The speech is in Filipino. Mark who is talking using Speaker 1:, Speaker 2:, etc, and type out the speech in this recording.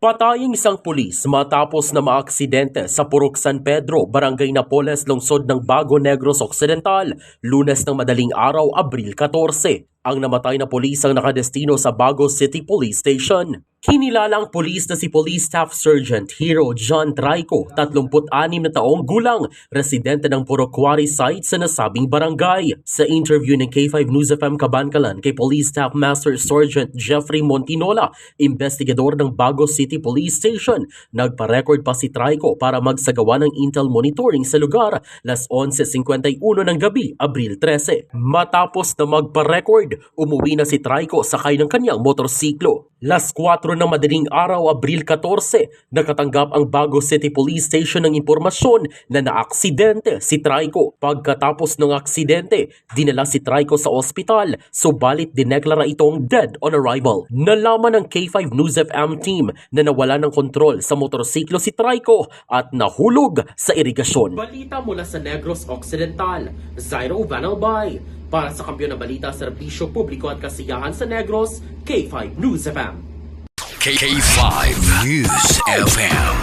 Speaker 1: Patayang isang pulis matapos na maaksidente sa Purok San Pedro, Barangay Napoles, lungsod ng Bago Negros Occidental, Lunes ng madaling araw, Abril 14. Ang namatay na pulis ang nakadestino sa Bago City Police Station. Kinilala ang pulis na si Police Staff Sergeant Hero John Traico, 36 na taong gulang, residente ng Porokwari site sa nasabing barangay. Sa interview ng K5 News FM Kabankalan kay Police Staff Master Sergeant Jeffrey Montinola, investigador ng Bago City Police Station, nagpa-record pa si Traico para magsagawa ng intel monitoring sa lugar, 11:51 ng gabi, Abril 13. Matapos na magpa-record, umuwi na si Traico sakay ng kanyang motorsiklo. 4 ng madaling araw, Abril 14, nakatanggap ang Bago City Police Station ng impormasyon na naaksidente si Traico. Pagkatapos ng aksidente, dinala si Traico sa ospital, subalit dineklara itong dead on arrival. Nalaman ng K5 News FM team na nawala ng kontrol sa motorsiklo si Traico at nahulog sa irigasyon. Balita mula sa Negros Occidental, Zairo Vanalbay. Para sa Kampiyon na Balita, Serbisyo Publiko at Kasiyahan sa Negros, K5 News FM.
Speaker 2: K5 News FM.